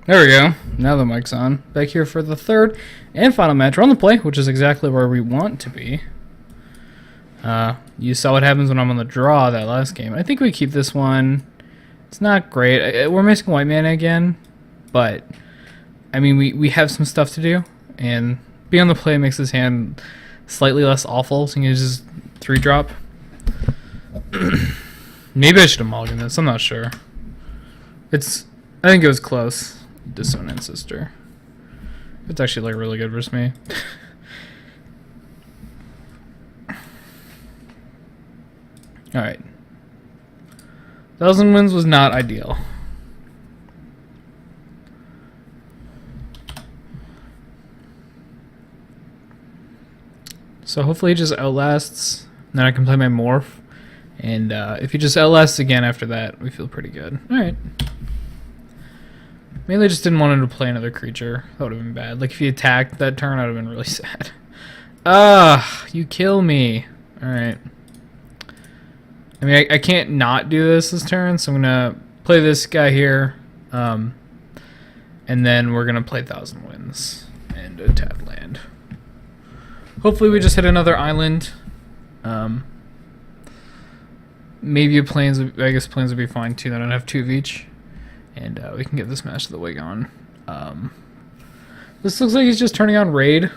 There we go. Now the mic's on. Back here for the third and final match. We're on the play, which is exactly where we want to be. You saw what happens when I'm on the draw that last game. I think we keep this one. It's not great. We're missing white mana again, but I mean we have some stuff to do, and being on the play makes this hand slightly less awful. So you can just 3-drop. Maybe I should have mulliganed this. I'm not sure. I think it was close. Disown Ancestor. It's actually like really good versus me. Alright. 1,000 wins was not ideal. So hopefully he just outlasts, and then I can play my Morph. And if he just outlasts again after that, we feel pretty good. Alright. Mainly just didn't want him to play another creature. That would have been bad. Like if he attacked that turn, I would have been really sad. You kill me. Alright. I mean, I can't not do this turn, so I'm going to play this guy here. And then we're going to play 1,000 Wins and a tap land. Hopefully we just hit another island. Maybe a plains. I guess plains would be fine too. Then I'd have 2 of each. And we can get this match to the way gone. This looks like he's just turning on Raid.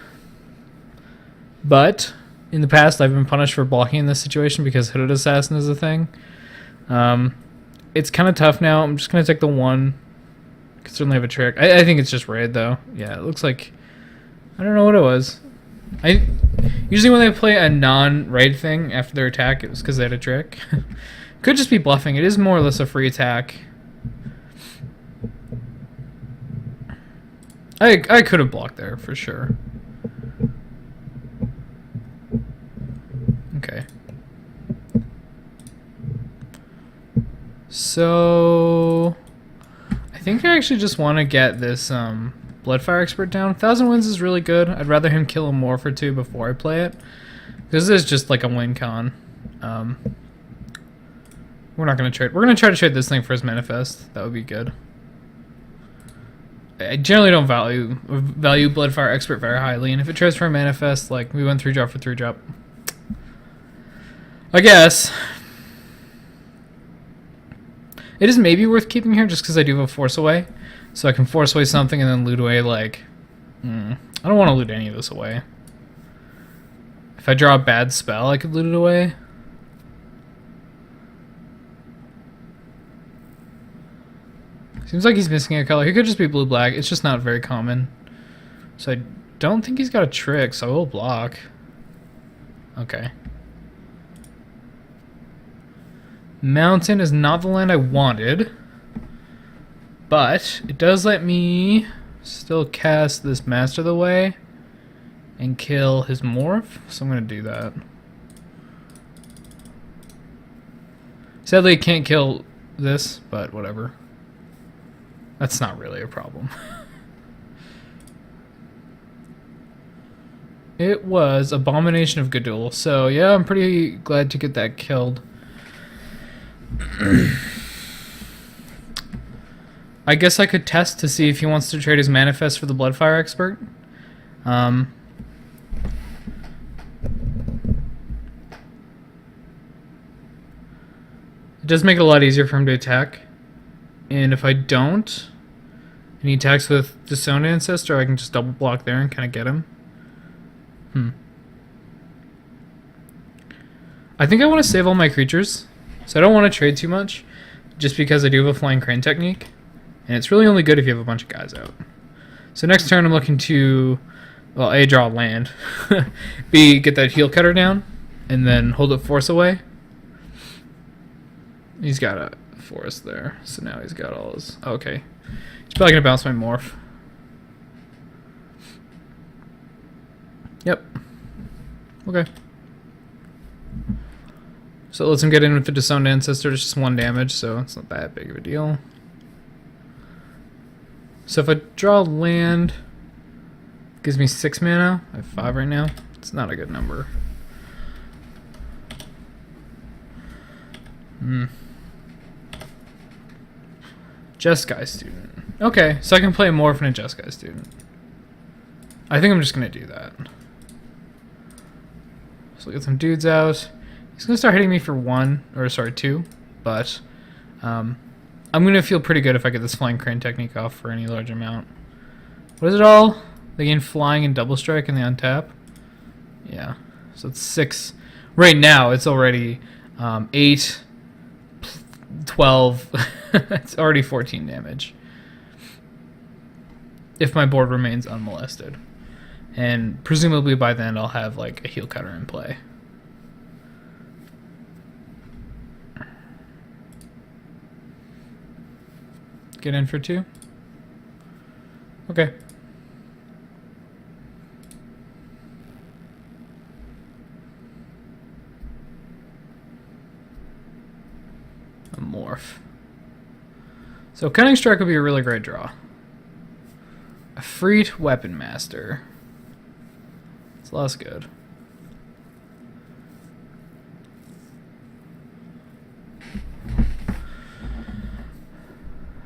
But in the past, I've been punished for blocking in this situation because Hooded Assassin is a thing. It's kind of tough now. I'm just going to take the 1. Could certainly have a trick. I think it's just Raid, though. Yeah, it looks like... I don't know what it was. Usually when they play a non-raid thing after their attack, it was because they had a trick. Could just be bluffing. It is more or less a free attack. I could have blocked there for sure. Okay. So I think I actually just want to get this Bloodfire Expert down. 1,000 Wins is really good. I'd rather him kill a Morph or 2 before I play it. This is just like a win con. We're not going to trade. We're going to try to trade this thing for his Manifest. That would be good. I generally don't value Bloodfire Expert very highly, and if it trades for a Manifest, like we went 3-drop for 3-drop. I guess. It is maybe worth keeping here just because I do have a Force Away. So I can Force Away something and then loot away, like... I don't want to loot any of this away. If I draw a bad spell, I could loot it away. Seems like he's missing a color. He could just be blue-black. It's just not very common. So I don't think he's got a trick, so I will block. Okay. Mountain is not the land I wanted. But it does let me still cast this Master of the Way and kill his Morph. So I'm going to do that. Sadly, it can't kill this, but whatever. That's not really a problem. It was Abomination of Gadul. So yeah, I'm pretty glad to get that killed. I guess I could test to see if he wants to trade his Manifest for the Bloodfire Expert. It does make it a lot easier for him to attack. And if I don't, and he attacks with Disowned Ancestor, I can just double block there and kind of get him. I think I want to save all my creatures. So I don't want to trade too much, just because I do have a Flying Crane technique. And it's really only good if you have a bunch of guys out. So next turn I'm looking to, well, A, draw land. B, get that Heel Cutter down, and then hold it Force Away. He's got a Forest there, so now he's got all his... Okay. He's probably going to bounce my Morph. Yep. Okay. So it lets him get in with the Disowned Ancestor. It's just 1 damage, so it's not that big of a deal. So if I draw land, it gives me 6 mana. I have 5 right now. It's not a good number. Just Sky Student. Okay, so I can play Morph and a Jeskai student. I think I'm just gonna do that. So get some dudes out. He's gonna start hitting me for 2, but I'm gonna feel pretty good if I get this Flying Crane technique off for any large amount. What is it all? They gain Flying and Double Strike and they untap? Yeah, so it's 6. Right now, it's already 8, 12. It's already 14 damage. If my board remains unmolested. And presumably by then I'll have like a heel cutter in play. Get in for 2? Okay. A Morph. So Cunning Strike would be a really great draw. A Freed Weapon Master. It's less good. I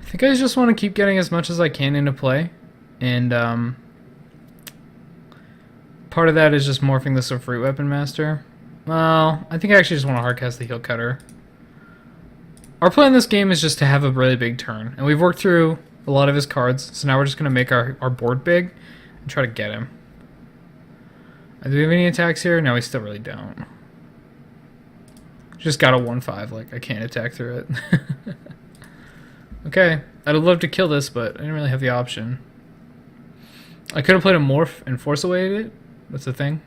think I just want to keep getting as much as I can into play. And part of that is just morphing this to Freed Weapon Master. Well, I think I actually just want to hardcast the Heel Cutter. Our plan in this game is just to have a really big turn. And we've worked through a lot of his cards, so now we're just going to make our board big and try to get him. Do we have any attacks here? No, we still really don't. Just got a 1/5, like I can't attack through it. Okay, I'd love to kill this, but I didn't really have the option. I could have played a Morph and Force Away it. That's the thing.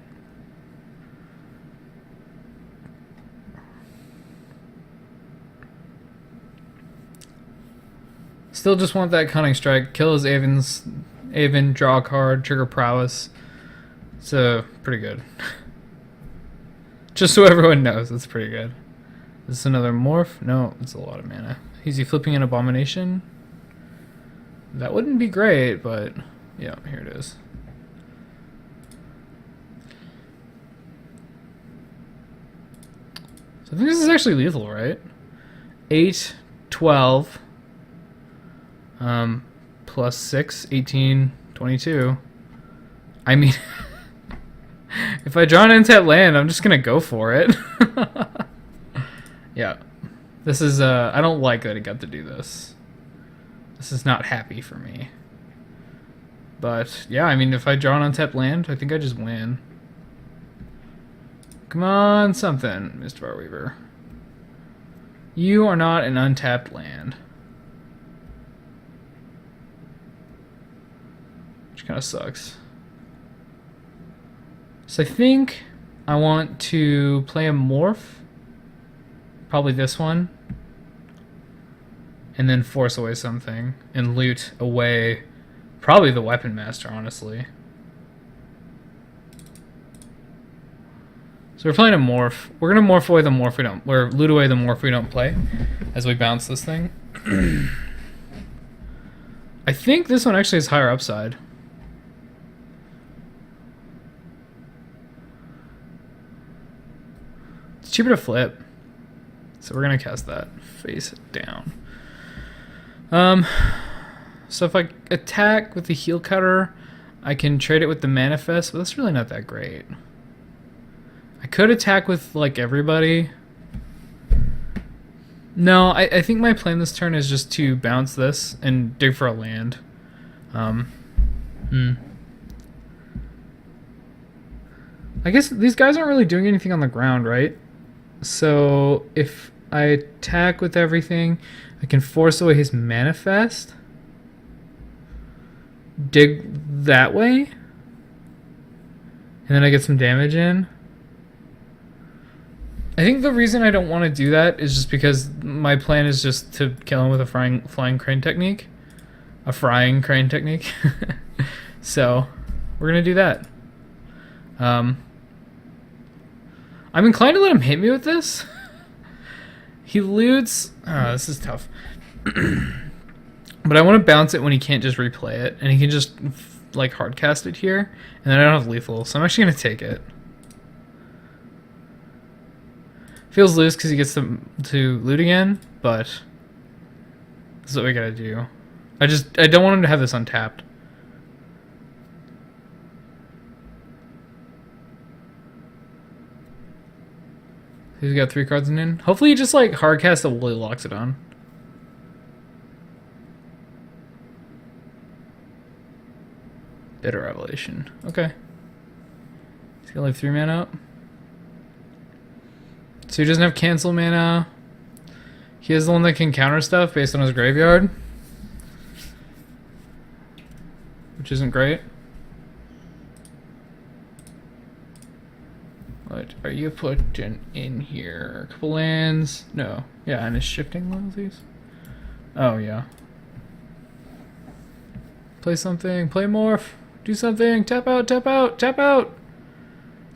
Still just want that Cunning Strike. Kill his Aven, draw a card, trigger Prowess. It's pretty good. Just so everyone knows, it's pretty good. Is this another Morph? No, it's a lot of mana. Is he flipping an Abomination? That wouldn't be great, but yeah, here it is. So I think this is actually lethal, right? 8, 12. Plus 6, 18, 22. I mean, if I draw an untap land, I'm just gonna go for it. Yeah. This is, I don't like that I got to do this. This is not happy for me. But, yeah, I mean, if I draw an untapped land, I think I just win. Come on, something, Mr. Barweaver. You are not an untapped land. Which kind of sucks. So I think I want to play a Morph. Probably this one. And then force away something. And loot away probably the Weapon Master, honestly. So we're playing a Morph. We're going to morph away the Morph we don't... Or loot away the Morph we don't play. As we bounce this thing. I think this one actually has higher upside. It's cheaper to flip. So we're going to cast that face down. So if I attack with the Heel Cutter, I can trade it with the Manifest, but that's really not that great. I could attack with, like, everybody. No, I think my plan this turn is just to bounce this and dig for a land. I guess these guys aren't really doing anything on the ground, right? So if I attack with everything, I can force away his Manifest. Dig that way. And then I get some damage in. I think the reason I don't want to do that is just because my plan is just to kill him with a flying crane technique. A frying crane technique. So we're going to do that. I'm inclined to let him hit me with this. He loots... Oh, this is tough. But I want to bounce it when he can't just replay it. And he can just, like, hardcast it here. And then I don't have lethal. So I'm actually going to take it. Feels loose because he gets to loot again. But this is what we got to do. I don't want him to have this untapped. He's got 3 cards in. Hopefully he just like hard casts the Woolly Loxodon. Bitter Revelation. Okay. He's gonna leave 3 mana up. So he doesn't have cancel mana. He is the one that can counter stuff based on his graveyard. Which isn't great. What are you putting in here? A couple lands? No. Yeah, and his shifting loyalties? Oh, yeah. Play something. Play morph. Do something. Tap out, tap out, tap out.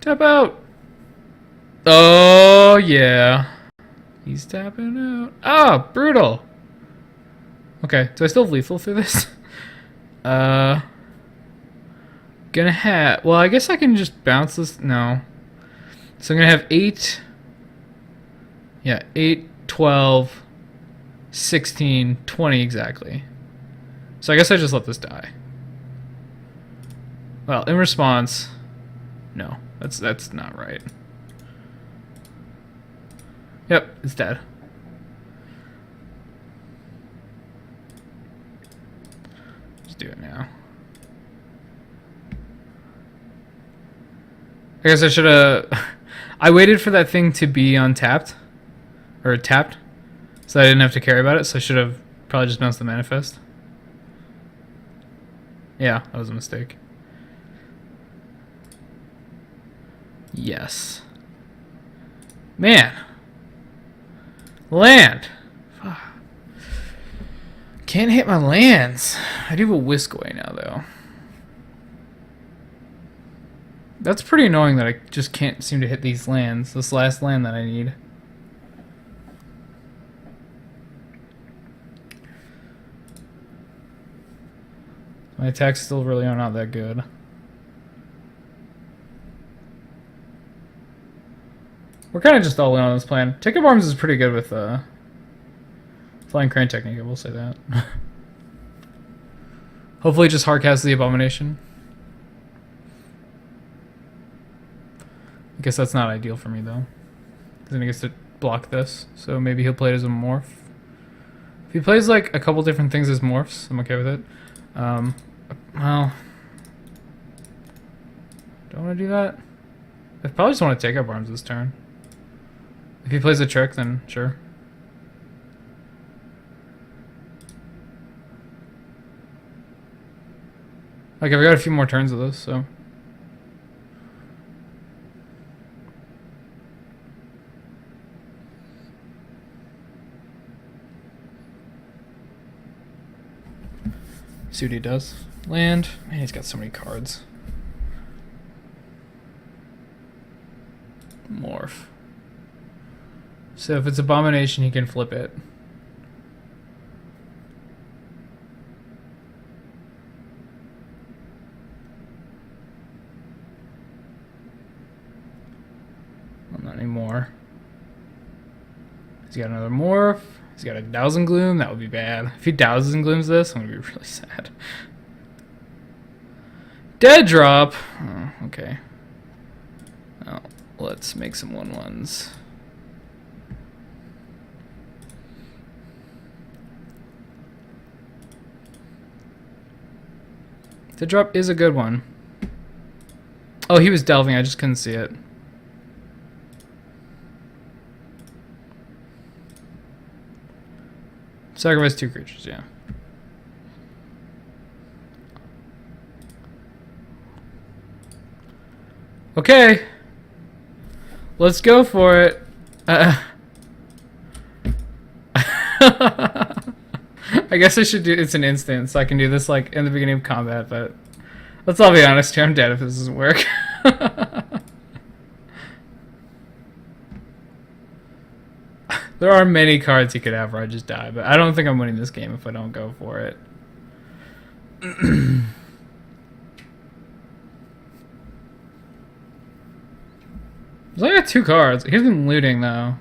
Tap out. Oh, yeah. He's tapping out. Ah, brutal. Okay, do I still have lethal through this? Gonna have... Well, I guess I can just bounce this... No. So I'm gonna have 8... Yeah, 8, 12, 16, 20 exactly. So I guess I just let this die. Well, in response... No, that's not right. Yep, it's dead. Let's do it now. I guess I should have... I waited for that thing to be untapped. Or tapped. So I didn't have to care about it, so I should have probably just bounced the manifest. Yeah, that was a mistake. Yes. Man. Land. Can't hit my lands. I do have a Whisk Away now, though. That's pretty annoying that I just can't seem to hit these lands. This last land that I need. My attacks still really are not that good. We're kind of just all in on this plan. Tick of Arms is pretty good with Flying Crane technique, I will say that. Hopefully just hardcast the Abomination. I guess that's not ideal for me though. Because then he gets to block this. So maybe he'll play it as a morph. If he plays like a couple different things as morphs, I'm okay with it. Well, do I want to do that? I probably just want to take up Arms this turn. If he plays a trick, then sure. Like, I've got a few more turns of this, so... See what he does. Land. Man, he's got so many cards. Morph. So if it's Abomination, he can flip it. Well, not anymore. He's got another morph. He's got a Thousand Gloom. That would be bad. If he Thousand Glooms this, I'm going to be really sad. Dead drop. Oh, okay. Well, let's make some 1/1s. The drop is a good one. Oh, he was delving. I just couldn't see it. Sacrifice 2 creatures, yeah. Okay. Let's go for it. I guess I should do it's an instant, so I can do this like in the beginning of combat, but let's all be honest here, I'm dead if this doesn't work. There are many cards he could have where I just die, but I don't think I'm winning this game if I don't go for it. He's only got 2 cards. He's been looting though.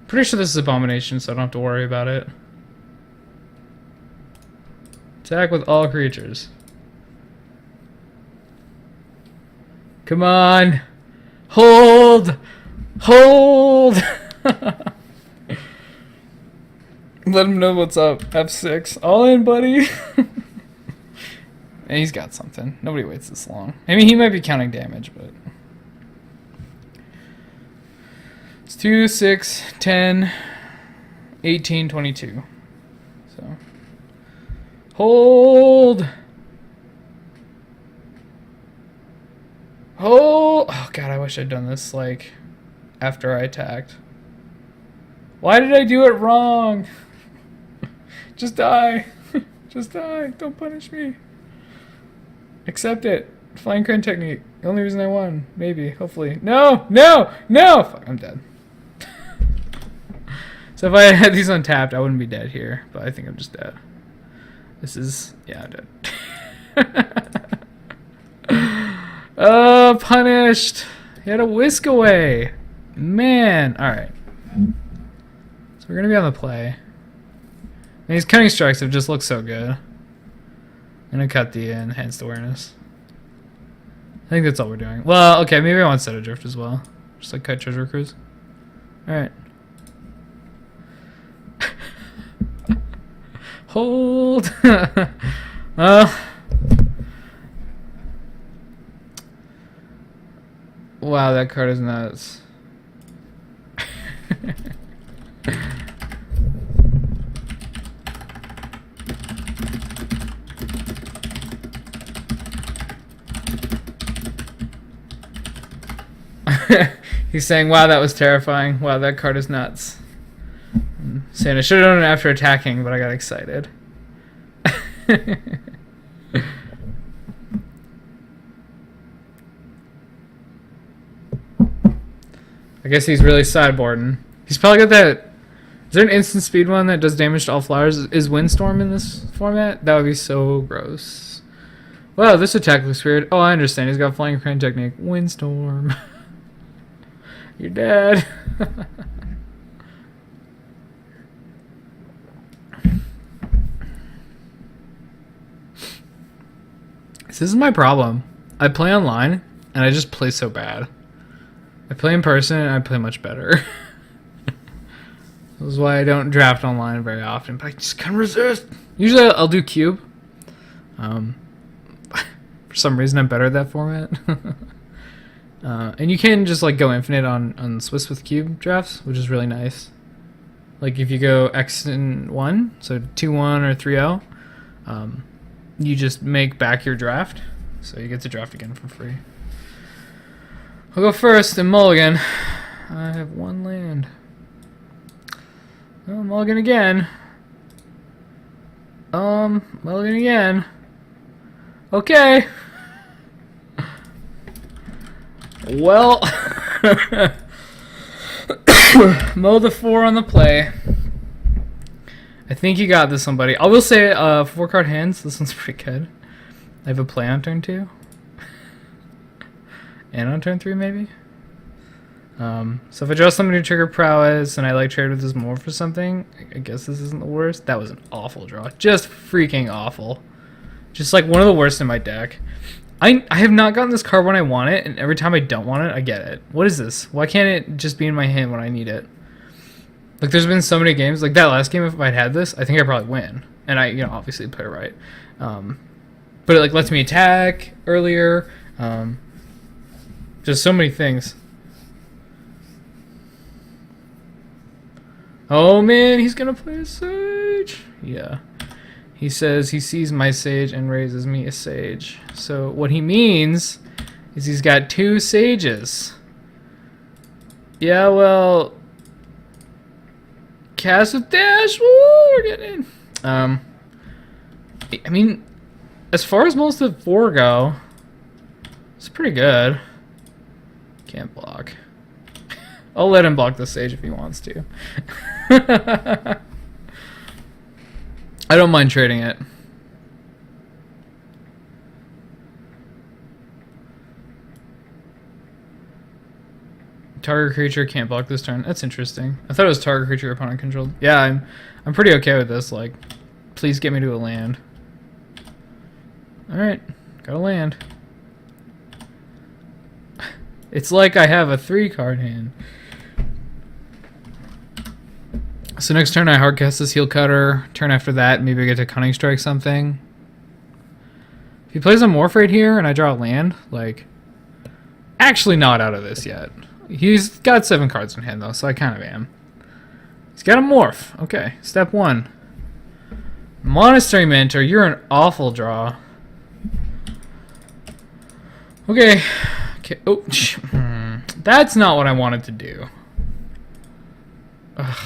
Pretty sure this is Abomination, so I don't have to worry about it. Attack with all creatures. Come on. Hold. Hold. Let him know what's up. F6. All in, buddy. And he's got something. Nobody waits this long. I mean, he might be counting damage, but... It's 2, 6, 10, 18, 22. So... Hold! Hold! Oh, God, I wish I'd done this, like, after I attacked. Why did I do it wrong? Just die. Just die. Don't punish me. Accept it. Flying crane technique. The only reason I won. Maybe. Hopefully. No! No! No! Fuck, I'm dead. So if I had these untapped, I wouldn't be dead here. But I think I'm just dead. This is... Yeah, I'm dead. Oh, punished. He had a whisk away. Man. Alright. So we're going to be on the play. And these cutting strikes have just looked so good. I'm going to cut the enhanced awareness. I think that's all we're doing. Well, okay, maybe I want Set Adrift as well. Just like cut Treasure Cruise. Alright. Hold! Wow, that card is nuts. He's saying, wow, that was terrifying. Wow, that card is nuts. I'm saying I should have done it after attacking, but I got excited. I guess he's really sideboarding. He's probably got that... Is there an instant speed one that does damage to all flowers? Is Windstorm in this format? That would be so gross. Wow, this attack looks weird. Oh, I understand. He's got Flying Crane technique. Windstorm. You're dead. This is my problem. I play online, and I just play so bad. I play in person, and I play much better. This is why I don't draft online very often, but I just can't resist. Usually I'll do cube. For some reason I'm better at that format. And you can just like go infinite on Swiss with cube drafts, which is really nice. Like if you go X and 1, so 2-1 or 3-0, you just make back your draft, so you get to draft again for free. I'll go first and mulligan. I have one land. Oh, mulligan again. Mulligan again. Okay. Well, mow the 4 on the play. I think you got this one, buddy. I will say 4-card hands. This one's pretty good. I have a play on turn 2. And on turn 3, maybe? So if I draw somebody to trigger prowess and I like trade with this more for something, I guess this isn't the worst. That was an awful draw. Just freaking awful. Just like one of the worst in my deck. I have not gotten this card when I want it, and every time I don't want it, I get it. What is this? Why can't it just be in my hand when I need it? Like, there's been so many games. Like, that last game, if I'd had this, I think I'd probably win. And I, obviously play it right. But it, like, lets me attack earlier. Just so many things. Oh, man, he's going to play a Sage. Yeah. He says he sees my Sage and raises me a Sage. So what he means is he's got 2 Sages. Yeah, well... Cast with Dash! Woo! We're getting in. I mean, as far as most of 4 go, it's pretty good. Can't block. I'll let him block the Sage if he wants to. I don't mind trading it. Target creature can't block this turn. That's interesting. I thought it was target creature opponent controlled. Yeah, I'm pretty okay with this. Like, please get me to a land. Alright, gotta land. It's like I have a 3-card hand. So next turn I hardcast this Heel Cutter. Turn after that, maybe I get to Cunning Strike something. If he plays a Morph right here and I draw a land, like... Actually not out of this yet. He's got 7 cards in hand though, so I kind of am. He's got a Morph. Okay, step 1. Monastery Mentor, you're an awful draw. Okay. Oh, that's not what I wanted to do. Ugh.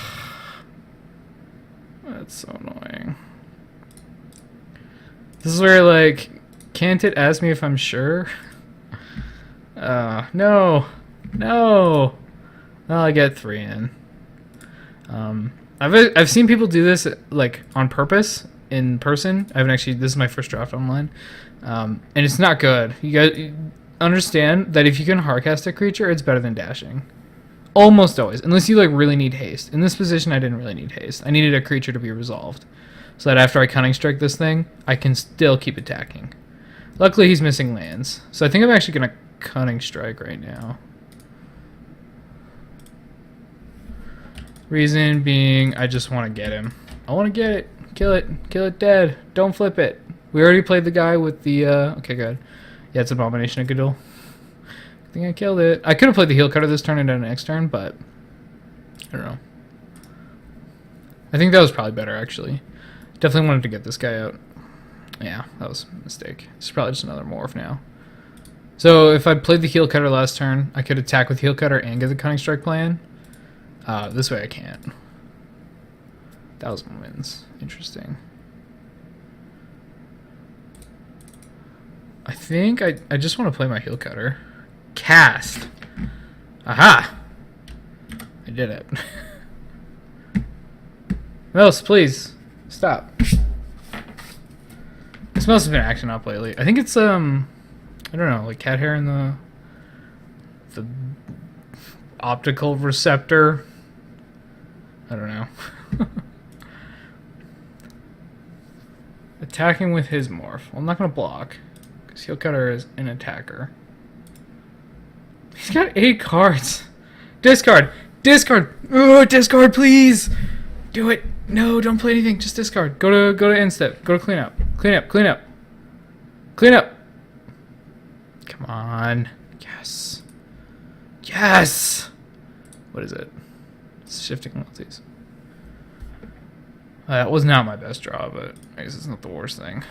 That's so annoying. This is where, like, can't it ask me if I'm sure? No. No. Well, I get 3 in. I've seen people do this, like, on purpose, in person. I haven't actually, this is my first draft online. And it's not good. You guys understand that if you can hardcast a creature, it's better than dashing. Almost always. Unless you like really need haste. In this position, I didn't really need haste. I needed a creature to be resolved. So that after I Cunning Strike this thing, I can still keep attacking. Luckily, he's missing lands. So I think I'm actually going to Cunning Strike right now. Reason being, I just want to get him. I want to get it. Kill it. Kill it dead. Don't flip it. We already played the guy with the, okay, good. Yeah, it's Abomination of Gadul. I think I killed it. I could have played the Heel Cutter this turn and done next turn, but I don't know. I think that was probably better, actually. Definitely wanted to get this guy out. Yeah, that was a mistake. It's probably just another Morph now. So if I played the Heel Cutter last turn, I could attack with Heel Cutter and get the Cunning Strike plan. This way I can't. 1,000 wins. Interesting. I think I just want to play my Heel Cutter. Cast. Aha! I did it. Mouse, please. Stop. This mouse has been acting up lately. I think it's, I don't know, like cat hair in the optical receptor. I don't know. Attacking with his Morph. Well, I'm not going to block. Because Heel Cutter is an attacker. He's got 8 cards. Discard. Discard. Oh, discard, please. Do it. No, don't play anything. Just discard. Go to end step. Go to clean up. Clean up. Clean up. Clean up. Come on. Yes. Yes. What is it? It's shifting multis. That was not my best draw, but I guess it's not the worst thing.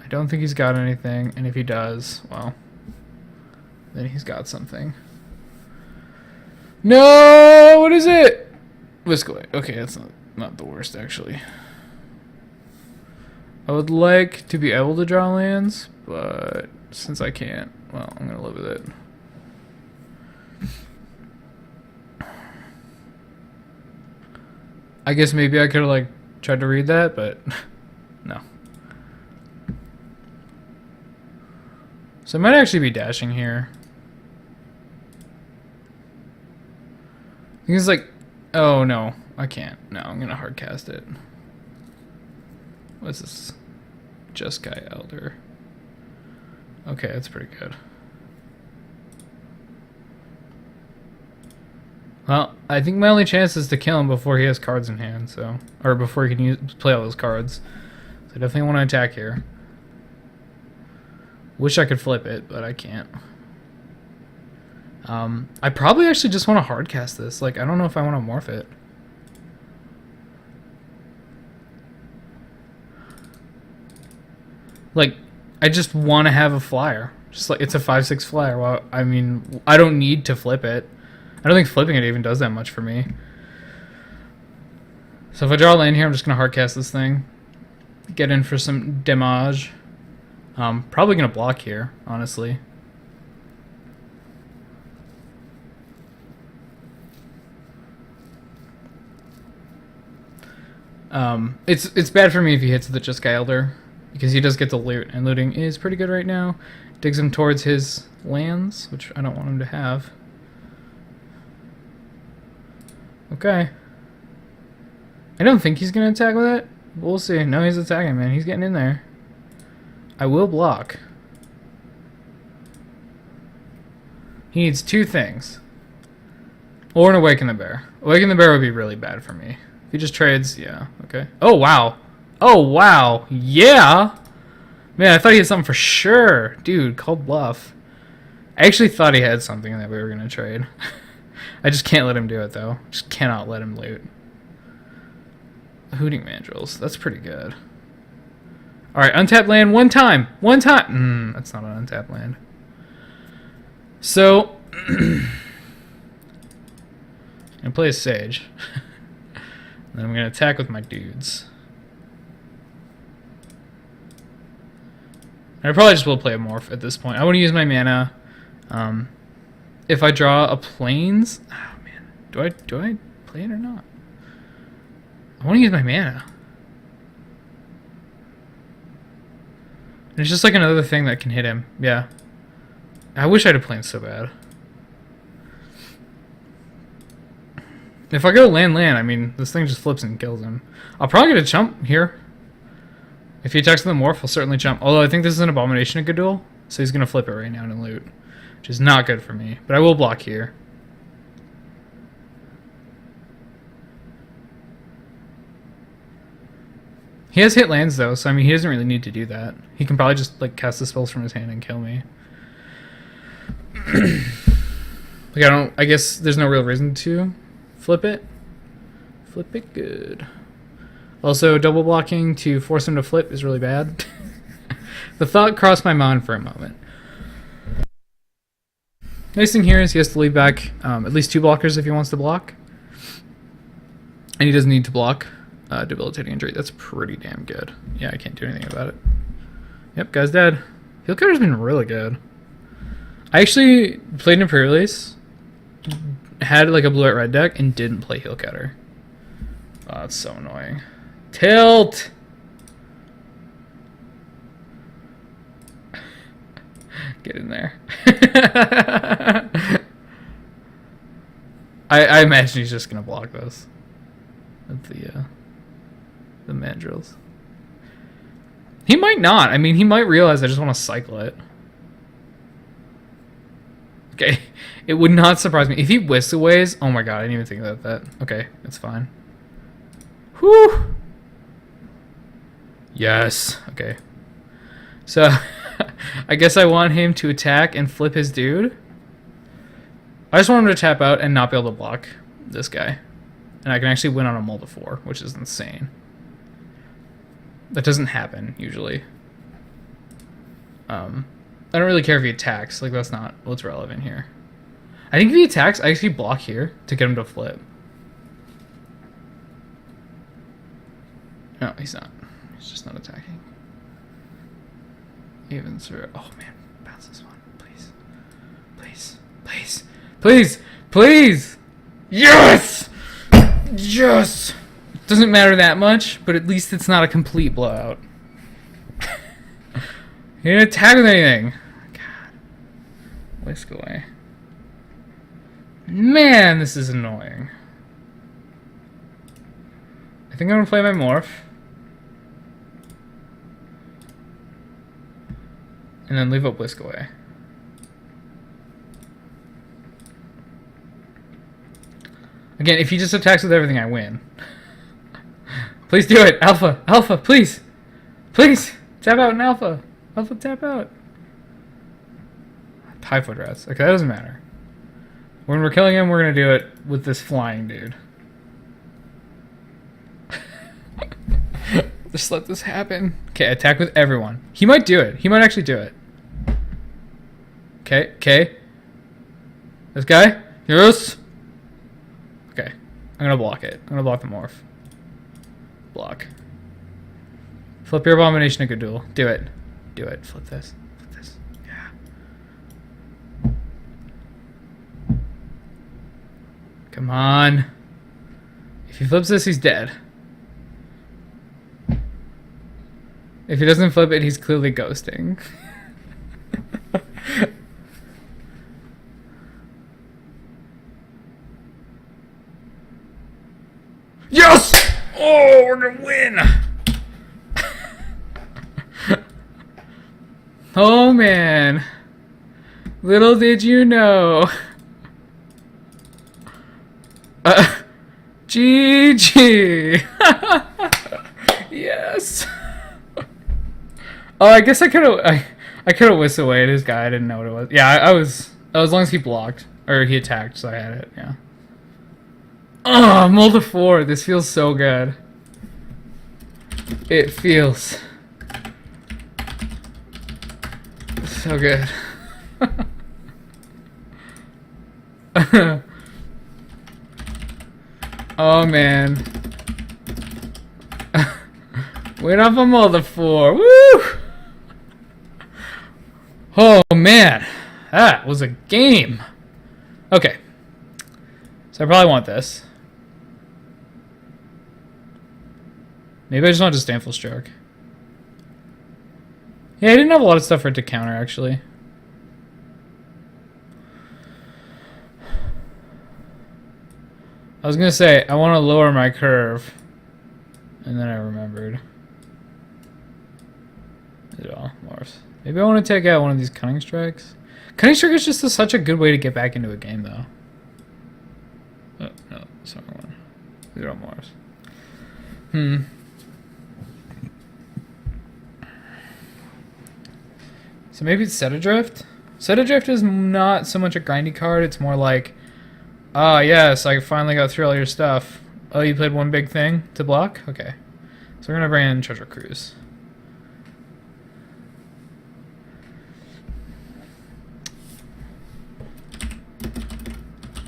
I don't think he's got anything, and if he does, well, then he's got something. No! What is it? Whiskaway. Okay, that's not the worst, actually. I would like to be able to draw lands, but since I can't, well, I'm going to live with it. I guess maybe I could have, like, tried to read that, but no. So I might actually be dashing here. I think it's like, oh no, I can't. No, I'm gonna hardcast it. What's this? Jeskai Elder. Okay, that's pretty good. Well, I think my only chance is to kill him before he has cards in hand, so, or before he can play all those cards. So I definitely want to attack here. Wish I could flip it, but I can't. I probably actually just want to hardcast this. Like, I don't know if I want to morph it. Like, I just want to have a flyer. Just like, it's a 5/6 flyer. Well, I mean, I don't need to flip it. I don't think flipping it even does that much for me. So if I draw a land here, I'm just going to hardcast this thing. Get in for some damage. Probably going to block here, honestly. It's bad for me if he hits the Jeskai Elder, because he does get to loot, and looting is pretty good right now. Digs him towards his lands, which I don't want him to have. Okay. I don't think he's going to attack with it. We'll see. No, he's attacking, man. He's getting in there. I will block. He needs two things. Or an Awaken the Bear. Awaken the Bear would be really bad for me. If he just trades, yeah, okay. Oh, wow. Oh, wow. Yeah! Man, I thought he had something for sure. Dude, called bluff. I actually thought he had something that we were going to trade. I just can't let him do it, though. Just cannot let him loot. Hooting Mandrills. That's pretty good. Alright, untapped land one time. One time. That's not an untapped land. So, I'm going to play a Sage. Then I'm going to attack with my dudes. I probably just will play a Morph at this point. I want to use my mana. If I draw a Plains... Oh, man. Do I play it or not? I want to use my mana. It's just like another thing that can hit him. Yeah. I wish I had a Plains so bad. If I go land, I mean, this thing just flips and kills him. I'll probably get a chump here. If he attacks with the Morph, I'll certainly chump. Although I think this is an Abomination of Gadul, so he's going to flip it right now and loot. Which is not good for me. But I will block here. He has hit lands, though, so I mean, he doesn't really need to do that. He can probably just, like, cast the spells from his hand and kill me. Like, I guess there's no real reason to flip it. Flip it good. Also, double blocking to force him to flip is really bad. The thought crossed my mind for a moment. Nice thing here is he has to leave back at least 2 blockers if he wants to block. And he doesn't need to block debilitating injury. That's pretty damn good. Yeah, I can't do anything about it. Yep, guy's dead. Heal Cutter's been really good. I actually played an Imperial Ace, had like a blue-white red deck, and didn't play Heal Cutter. Oh, that's so annoying. Tilt! Get in there. I imagine he's just gonna block this. With the mandrills. He might not. I mean, he might realize I just want to cycle it. Okay. It would not surprise me. If he whisks aways, oh my god, I didn't even think about that. Okay, it's fine. Whew! Yes. Okay. So, I guess I want him to attack and flip his dude. I just want him to tap out and not be able to block this guy. And I can actually win on a mull to 4, which is insane. That doesn't happen, usually. I don't really care if he attacks. Like, that's not what's relevant here. I think if he attacks, I actually block here to get him to flip. No, he's not. He's just not attacking. Even sir. Oh, man. Bounce this one. Please. Please. Please. Please. Please. Yes! Yes! Doesn't matter that much, but at least it's not a complete blowout. He didn't attack with anything. God. Whisk away. Man, this is annoying. I think I'm gonna play my Morph. And then leave up Whisk away. Again, if he just attacks with everything, I win. Please do it! Alpha! Alpha, please! Please! Tap out an Alpha! Alpha, tap out! Typhoid Rats. Okay, that doesn't matter. When we're killing him, we're gonna do it with this flying dude. Just let this happen. Okay, attack with everyone. He might do it. He might actually do it. Okay, okay. This guy? Yes! Okay, I'm gonna block it. I'm gonna block the Morph. Block. Flip your Abomination of Gadul. Do it. Do it. Flip this. Flip this. Yeah. Come on. If he flips this, he's dead. If he doesn't flip it, he's clearly ghosting. Yes! Oh, we're gonna win! Oh man. Little did you know. GG. Yes. Oh, I guess I could have whisked away at his guy. I didn't know what it was. Yeah, I was. As long as he blocked or he attacked, so I had it. Yeah. Oh, mull to 4. This feels so good. It feels so good. Oh man. Went up a mull to 4. Woo! Oh man. That was a game. Okay. So I probably want this. Maybe I just want to Disdainful Stroke. Yeah, I didn't have a lot of stuff for it to counter, actually. I was going to say, I want to lower my curve. And then I remembered. It all morphs. Maybe I want to take out one of these Cunning Strikes. Cunning Strike is just such a good way to get back into a game, though. Oh, no, that's not one. These are all morphs. So maybe it's Set Adrift? Set Adrift is not so much a grindy card, it's more like, ah, yes, I finally got through all your stuff. Oh, you played one big thing to block? Okay. So we're going to bring in Treasure Cruise.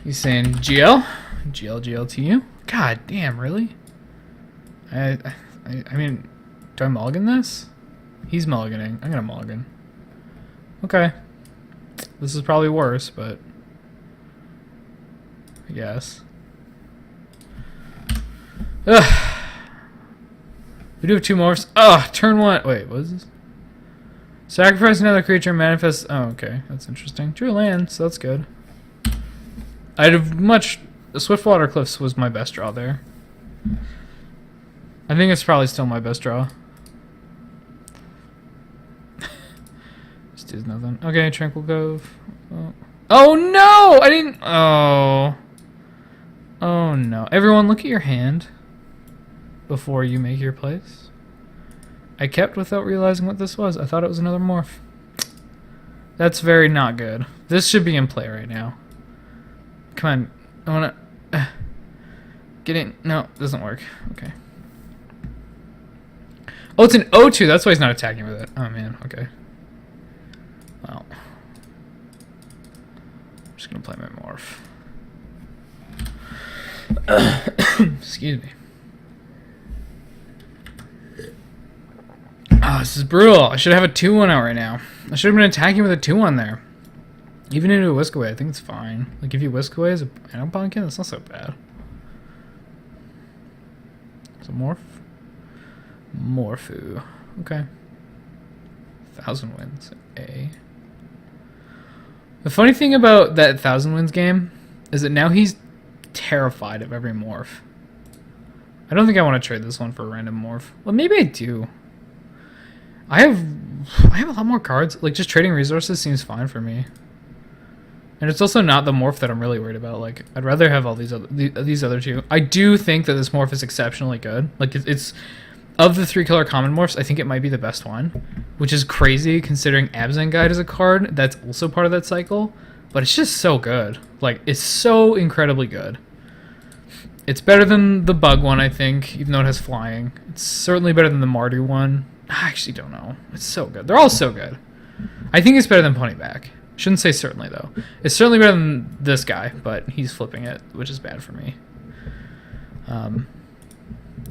He's saying GL? GL to you? God damn, really? I mean, do I mulligan this? He's mulliganing. I'm gonna mulligan. Okay. This is probably worse, but I guess. Ugh. We do have 2 morphs. Ugh, turn 1. Wait, what is this? Sacrifice another creature, manifest. Oh, okay. That's interesting. Drew land, so that's good. I'd have much. Swiftwater Cliffs was my best draw there. I think it's probably still my best draw. Just does nothing. Okay, Tranquil Cove. Oh no! I didn't. Oh. Oh no. Everyone, look at your hand before you make your plays. I kept without realizing what this was. I thought it was another morph. That's very not good. This should be in play right now. Come on. I want to get in. No, it doesn't work. Okay. Oh, it's an O2. That's why he's not attacking with it. Oh, man. Okay. Well. I'm just going to play my morph. Excuse me. Oh, this is brutal. I should have a 2-1 out right now. I should have been attacking with a 2-1 there. Even into a Whisk Away, I think it's fine. Like, if you Whisk Away as a Pumpkin, that's not so bad. It's a morph? Morphu. Okay. 1,000 wins. A. The funny thing about that 1,000 wins game is that now he's terrified of every morph. I don't think I want to trade this one for a random morph. Well, maybe I do. I have a lot more cards. Like, just trading resources seems fine for me. And it's also not the morph that I'm really worried about. Like, I'd rather have all these other two. I do think that this morph is exceptionally good. Like, it's of the 3-color common morphs, I think it might be the best one, which is crazy considering Abzan Guide is a card that's also part of that cycle. But it's just so good. Like, it's so incredibly good. It's better than the Bug one, I think, even though it has flying. It's certainly better than the Mardu one. I actually don't know. It's so good. They're all so good. I think it's better than Ponyback. Shouldn't say certainly, though. It's certainly better than this guy, but he's flipping it, which is bad for me.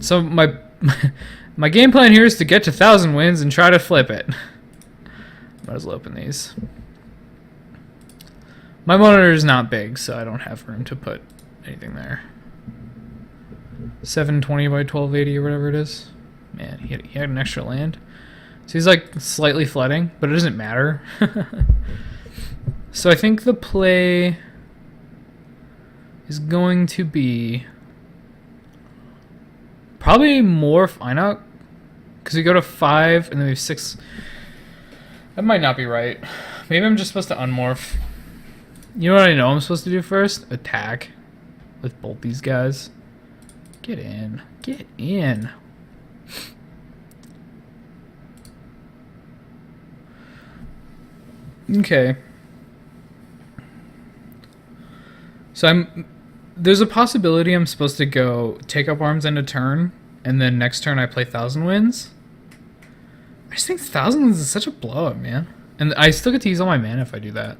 So my my game plan here is to get to 1,000 wins and try to flip it. Might as well open these. My monitor is not big, so I don't have room to put anything there. 720 by 1280 or whatever it is. Man, he had an extra land. So he's like slightly flooding, but it doesn't matter. So I think the play is going to be probably morph Inox, because we go to 5 and then we have 6. That might not be right. Maybe I'm just supposed to unmorph. You know what I know I'm supposed to do first? Attack with both these guys. Get in. Get in. Okay. So there's a possibility I'm supposed to go take up arms end a turn, and then next turn I play 1,000 Winds. I just think 1,000 Winds is such a blowout, man. And I still get to use all my mana if I do that.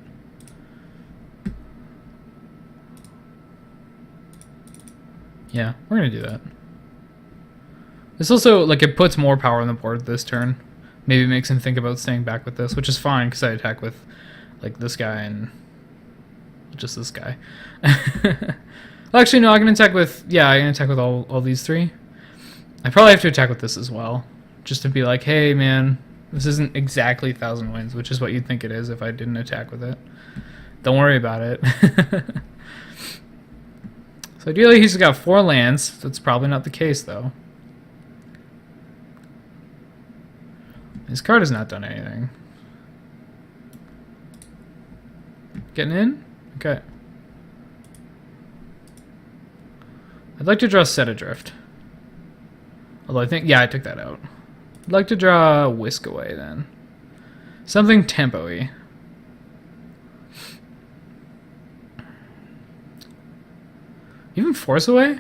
Yeah, we're gonna do that. This also, like, it puts more power on the board this turn. Maybe it makes him think about staying back with this, which is fine, because I attack with, like, this guy and just this guy. Well, actually, no, I can attack with, yeah, I can attack with all these three. I probably have to attack with this as well, just to be like, hey, man, this isn't exactly 1,000 Winds, which is what you'd think it is if I didn't attack with it. Don't worry about it. So ideally, he's got 4 lands. That's probably not the case, though. His card has not done anything. Getting in? Okay. I'd like to draw Set Adrift. Although I think, yeah, I took that out. I'd like to draw Whisk Away, then. Something tempo-y. Even Force Away?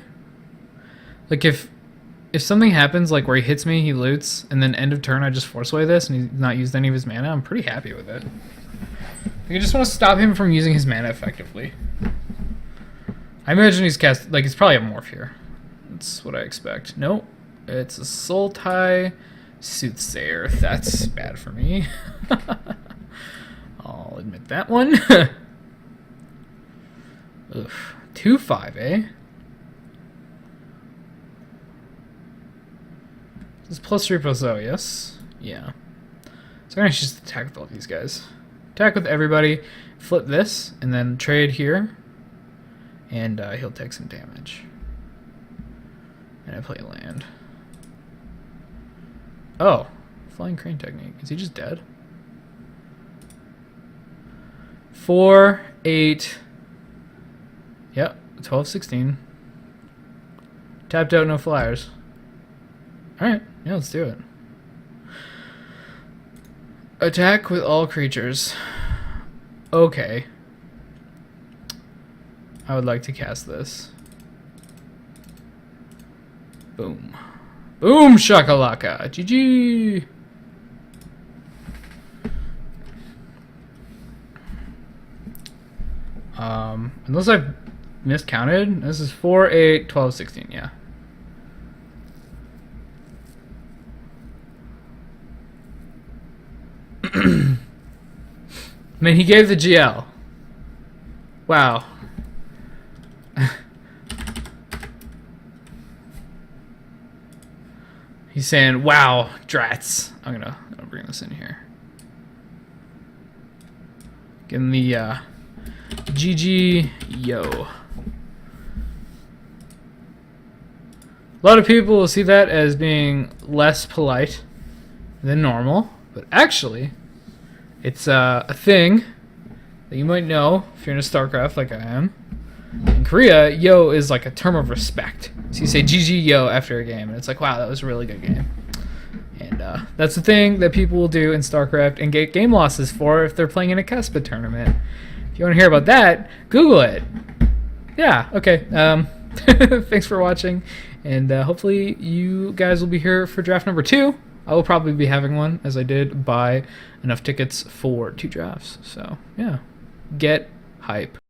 Like, if something happens, like, where he hits me, he loots, and then end of turn I just Force Away this, and he's not used any of his mana, I'm pretty happy with it. I just want to stop him from using his mana effectively. I imagine he's cast, like, he's probably a Morph here. That's what I expect. Nope. It's a Sultai Soothsayer. That's bad for me. I'll admit that one. Oof. 2/5, eh? This is +3/+0, yes? Yeah. So I'm gonna just attack with all these guys. Attack with everybody, flip this, and then trade here. And he'll take some damage. And I play a land. Oh, Flying Crane Technique. Is he just dead? 4, 8. Yep, 12, 16. Tapped out, no flyers. Alright, yeah, let's do it. Attack with all creatures. Okay. I would like to cast this. Boom. Boom shakalaka. GG. Unless I've miscounted, this is 4, 8, 12, 16, yeah. I mean, he gave the GL. Wow. He's saying, wow, drats. I'm gonna bring this in here. Give him the GG yo. A lot of people will see that as being less polite than normal, but actually, it's a thing that you might know if you're in a StarCraft like I am. In Korea, yo is like a term of respect. So you say GG yo after a game, and it's like, wow, that was a really good game. And that's the thing that people will do in StarCraft and get game losses for if they're playing in a Kespa tournament. If you want to hear about that, Google it. Yeah, okay. Thanks for watching, and hopefully you guys will be here for draft number 2. I will probably be having one, as I did buy enough tickets for 2 drafts. So, yeah. Get hype.